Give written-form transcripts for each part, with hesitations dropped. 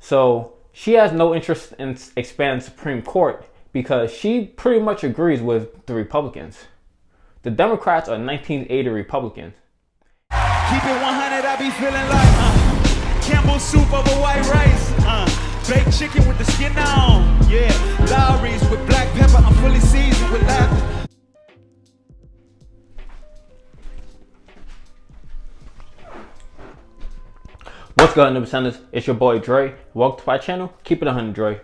So she has no interest in expanding the Supreme Court because she pretty much agrees with the Republicans. The Democrats are 1980 Republicans. Keep it 100, I be feeling like Campbell soup over white rice, baked chicken with the skin on, yeah, Lowry's with black pepper, I'm fully seasoned with laughter. What's good, Nader Senders? It's your boy Dre. Welcome to my channel. Keep it 100, Dre.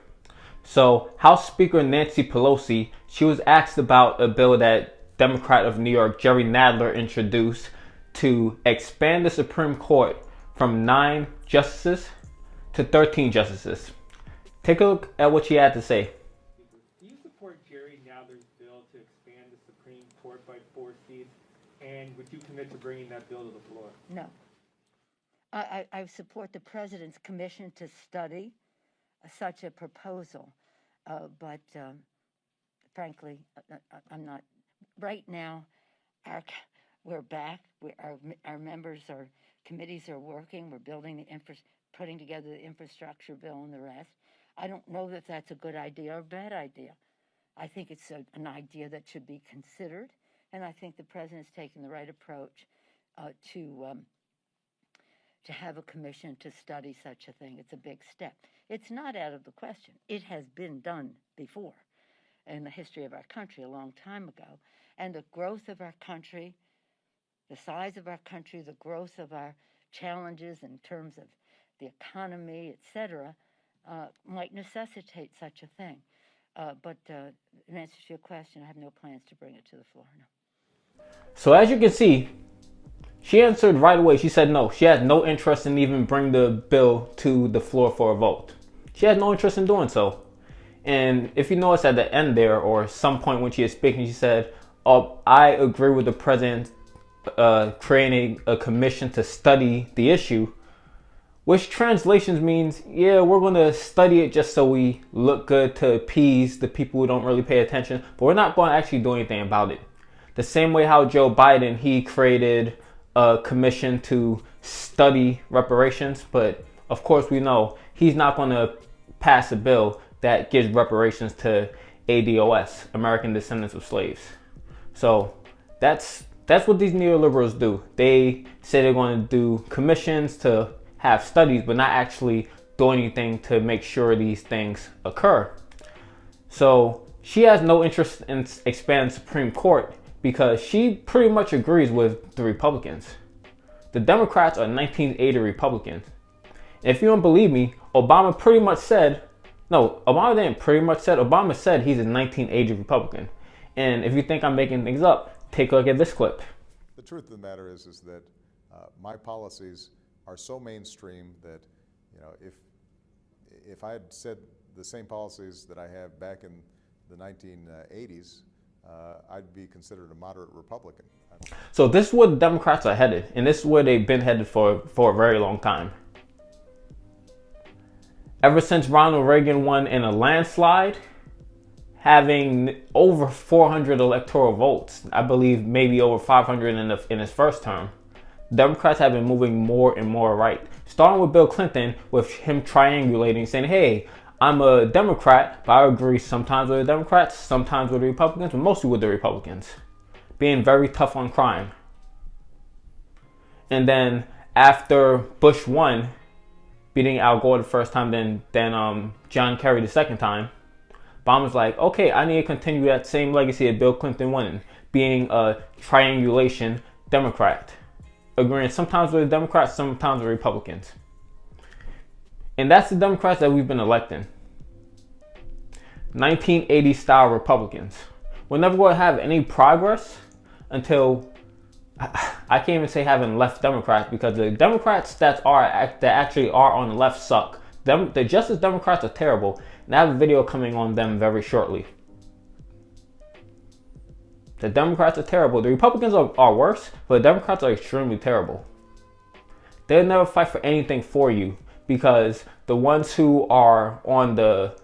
So, House Speaker Nancy Pelosi, she was asked about a bill that Democrat of New York Jerry Nadler introduced to expand the Supreme Court from 9 justices to 13 justices. Take a look at what she had to say. Do you support Jerry Nadler's bill to expand the Supreme Court by 4 seats? And would you commit to bringing that bill to the floor? No. I support the president's commission to study such a proposal, but frankly, I'm not. Right now, we're back. Our members, our committees are working. We're building putting together the infrastructure bill and the rest. I don't know that that's a good idea or a bad idea. I think it's an idea that should be considered, and I think the president's taken the right approach to have a commission to study such a thing. It's a big step. It's not out of the question. It has been done before in the history of our country a long time ago. And the growth of our country, the size of our country, the growth of our challenges in terms of the economy, etc., might necessitate such a thing. But in answer to your question, I have no plans to bring it to the floor, no. So as you can see, she answered right away. She said no. She had no interest in even bring the bill to the floor for a vote. She had no interest in doing so. And if you notice at the end there, or some point when she is speaking, she said, "Oh, I agree with the president creating a commission to study the issue," which translations means, yeah, we're going to study it just so we look good to appease the people who don't really pay attention, but we're not going to actually do anything about it. The same way how Joe Biden, he created a commission to study reparations, but of course we know he's not going to pass a bill that gives reparations to ADOS, American Descendants of Slaves. So that's what these neoliberals do. They say they're going to do commissions to have studies, but not actually do anything to make sure these things occur. So she has no interest in expanding the Supreme Court because she pretty much agrees with the Republicans. The Democrats are 1980 Republicans. If you don't believe me, Obama pretty much said, no, Obama didn't pretty much said, Obama said he's a 1980 Republican. And if you think I'm making things up, take a look at this clip. The truth of the matter is that my policies are so mainstream that, you know, if I had said the same policies that I have back in the 1980s, I'd be considered a moderate Republican. So this is where the Democrats are headed, and this is where they've been headed for a very long time. Ever since Ronald Reagan won in a landslide, having over 400 electoral votes, I believe maybe over 500 in his first term, Democrats have been moving more and more right. Starting with Bill Clinton, with him triangulating, saying, hey, I'm a Democrat, but I agree sometimes with the Democrats, sometimes with the Republicans, but mostly with the Republicans. Being very tough on crime. And then after Bush won, beating Al Gore the first time, then John Kerry the second time, Obama's like, okay, I need to continue that same legacy of Bill Clinton winning, being a triangulation Democrat. Agreeing sometimes with the Democrats, sometimes with Republicans. And that's the Democrats that we've been electing. 1980 style Republicans. We're never going to have any progress until, I can't even say having left Democrats, because the Democrats that actually are on the left suck. The Justice Democrats are terrible, and I have a video coming on them very shortly. The Democrats are terrible. The Republicans are worse, but the Democrats are extremely terrible. They'll never fight for anything for you, because the ones who are on the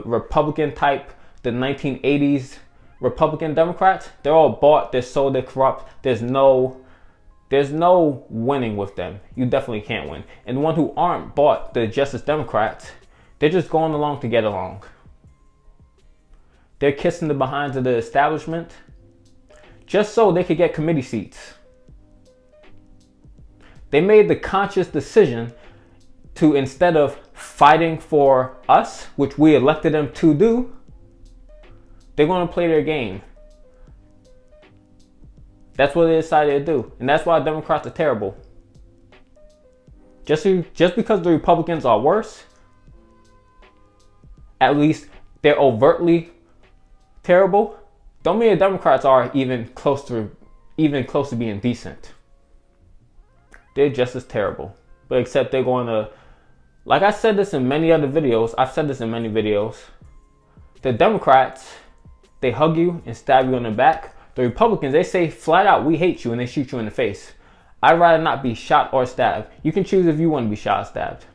Republican type, the 1980s Republican Democrats, they're all bought, they're sold, they're corrupt. There's no There's no winning with them. You definitely can't win. And the ones who aren't bought the Justice Democrats, they're just going along to get along. They're kissing the behinds of the establishment just so they could get committee seats. They made the conscious decision to, instead of fighting for us, which we elected them to do, they're going to play their game. That's what they decided to do. And that's why Democrats are terrible. Just because the Republicans are worse, at least they're overtly terrible, don't mean the Democrats are even close to being decent. They're just as terrible. But except they're going to, like I said this in many other videos, I've said this in many videos, the Democrats, they hug you and stab you in the back. The Republicans, they say flat out, we hate you, and they shoot you in the face. I'd rather not be shot or stabbed. You can choose if you want to be shot or stabbed.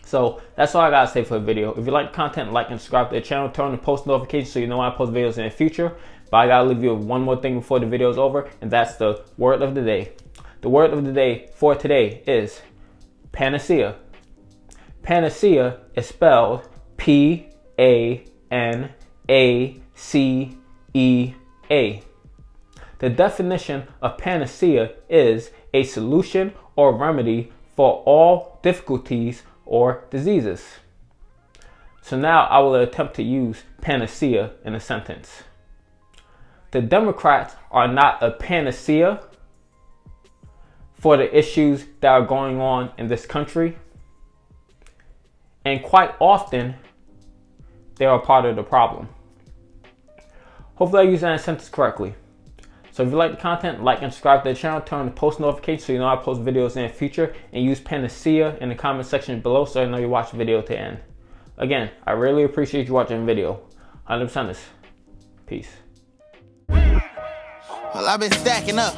So that's all I gotta say for the video. If you like the content, like and subscribe to the channel. Turn on the post notifications so you know when I post videos in the future. But I gotta leave you with one more thing before the video is over, and that's the word of the day. The word of the day for today is panacea. Panacea is spelled P-A-N-A-C-E-A. The definition of panacea is a solution or remedy for all difficulties or diseases. So now I will attempt to use panacea in a sentence. The Democrats are not a panacea for the issues that are going on in this country. And quite often, they are part of the problem. Hopefully I use that sentence correctly. So if you like the content, like and subscribe to the channel, turn on the post notifications so you know I post videos in the future, and use panacea in the comment section below so I know you watch the video to the end. Again, I really appreciate you watching the video. 100% peace. Well, I've been stacking up.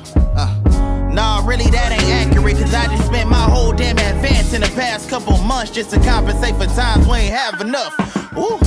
Nah, really that ain't accurate, cause I just spent my whole damn advance in the past couple months just to compensate for times we ain't have enough. Ooh.